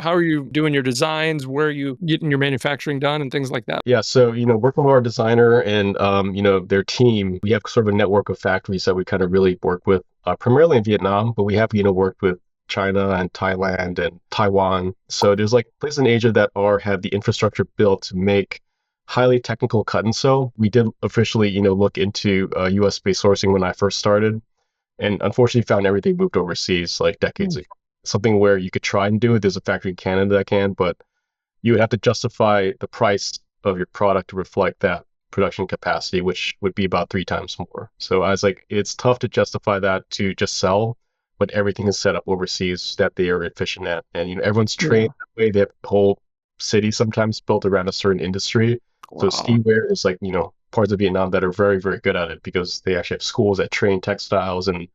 How are you doing your designs? Where are you getting your manufacturing done and things like that? Yeah, so working with our designer and their team, we have sort of a network of factories that we kind of really work with, primarily in Vietnam, but we have worked with China and Thailand and Taiwan. So there's like places in Asia that have the infrastructure built to make highly technical cut and sew. We did officially look into U.S. based sourcing when I first started, and unfortunately found everything moved overseas like decades Mm. ago. Something where you could try and do it. There's a factory in Canada that can, but you would have to justify the price of your product to reflect that production capacity, which would be about 3 times more. So I was like, it's tough to justify that to just sell, but everything is set up overseas that they are efficient at. And everyone's trained Yeah. that way. They have the whole city sometimes built around a certain industry. So Wow. skiwear is like, parts of Vietnam that are very, very good at it because they actually have schools that train textiles and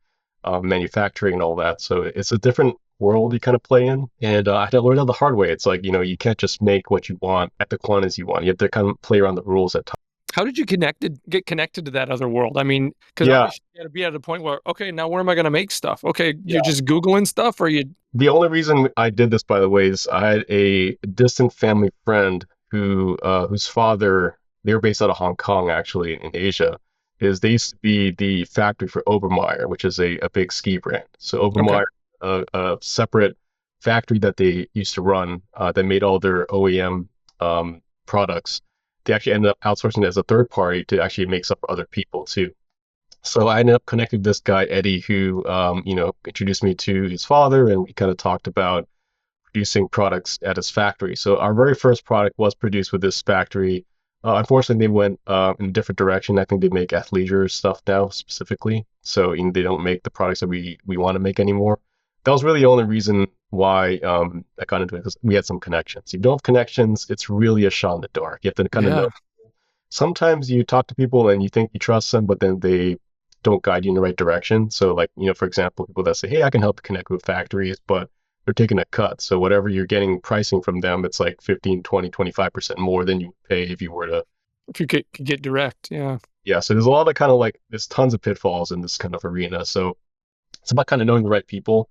manufacturing and all that. So it's a different world you kind of play in. And I had to learn it the hard way. It's like, you can't just make what you want at the quantities you want. You have to kind of play around the rules at times. How did you get connected to that other world? I mean, because Yeah. obviously you got to be at a point where, okay, now where am I going to make stuff? Okay, you're Yeah. just Googling stuff or you, The only reason I did this, by the way, is I had a distant family friend whose father, they were based out of Hong Kong, actually, in Asia, is they used to be the factory for Obermeyer, which is a big ski brand. So okay. Obermeyer, a separate factory that they used to run that made all their OEM products. They actually ended up outsourcing it as a third party to actually make stuff for other people too. So I ended up connecting with this guy, Eddie, who, introduced me to his father, and we kind of talked about producing products at his factory. So our very first product was produced with this factory. Unfortunately, they went in a different direction. I think they make athleisure stuff now specifically. So they don't make the products that we want to make anymore. That was really the only reason why I got into it, because we had some connections. If you don't have connections, it's really a shot in the dark. You have to kind of know. Yeah. Sometimes you talk to people and you think you trust them, but then they don't guide you in the right direction. So like, for example, people that say, hey, I can help you connect with factories, but they're taking a cut. So whatever you're getting pricing from them, it's like 15, 20, 25% more than you would pay if you were to. If you could get direct. Yeah. Yeah. So there's a lot of kind of like, there's tons of pitfalls in this kind of arena. So it's about kind of knowing the right people.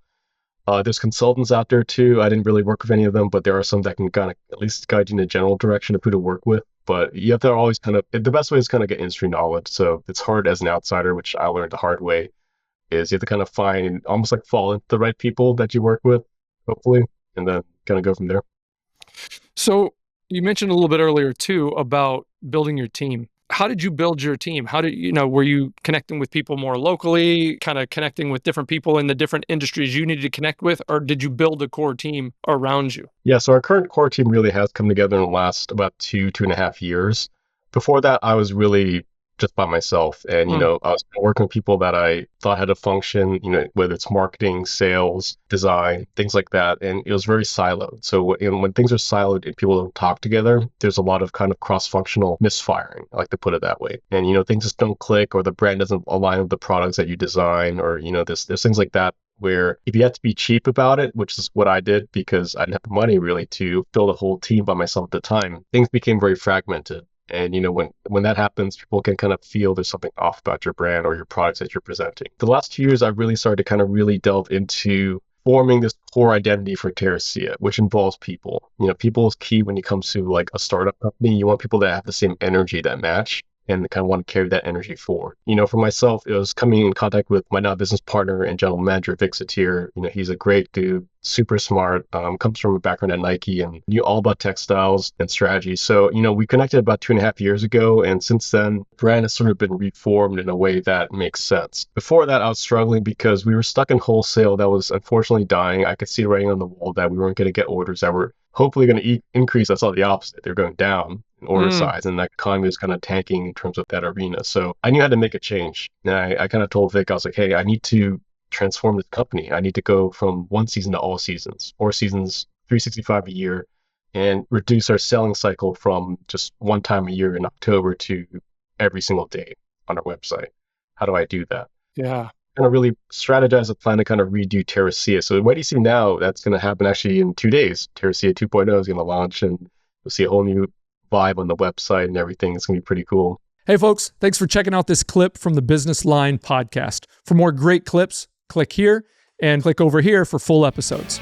There's consultants out there too. I didn't really work with any of them, but there are some that can kind of at least guide you in a general direction of who to work with. But you have to always the best way is kind of get industry knowledge. So it's hard as an outsider, which I learned the hard way, is you have to kind of find, almost like fall into the right people that you work with, hopefully, and then kind of go from there. So you mentioned a little bit earlier too about building your team. How did you build your team? How did were you connecting with people more locally, kind of connecting with different people in the different industries you needed to connect with, or did you build a core team around you? Yeah, so our current core team really has come together in the last about 2.5 years. Before that, I was really just by myself. And, Mm. I was working with people that I thought had a function, whether it's marketing, sales, design, things like that. And it was very siloed. So when things are siloed and people don't talk together, there's a lot of kind of cross-functional misfiring, I like to put it that way. And, things just don't click, or the brand doesn't align with the products that you design, or, there's things like that where if you have to be cheap about it, which is what I did because I didn't have the money really to build a whole team by myself at the time, things became very fragmented. And when that happens, people can kind of feel there's something off about your brand or your products that you're presenting. The last 2 years, I've really started to kind of really delve into forming this core identity for Terracea, which involves people. People is key when it comes to like a startup company. You want people that have the same energy that match and kind of want to carry that energy forward. For myself, it was coming in contact with my now business partner and general manager, Vic Satir. He's a great dude, super smart, comes from a background at Nike and knew all about textiles and strategy. So, we connected about 2.5 years ago. And since then, the brand has sort of been reformed in a way that makes sense. Before that, I was struggling because we were stuck in wholesale that was unfortunately dying. I could see writing on the wall that we weren't going to get orders that were hopefully going to increase. I saw the opposite. They're going down in order Mm. size, and that economy was kind of tanking in terms of that arena. So I knew I had to make a change. And I kind of told Vic, I was like, hey, I need to transform this company. I need to go from one season to all seasons, 4 seasons, 365 a year, and reduce our selling cycle from just one time a year in October to every single day on our website. How do I do that? Yeah. Kind of really strategize a plan to kind of redo Terracea. So what do you see now? That's going to happen actually in 2 days. Terracea 2.0 is going to launch, and you'll see a whole new vibe on the website and everything. It's going to be pretty cool. Hey, folks, thanks for checking out this clip from the Business Line podcast. For more great clips, click here and click over here for full episodes.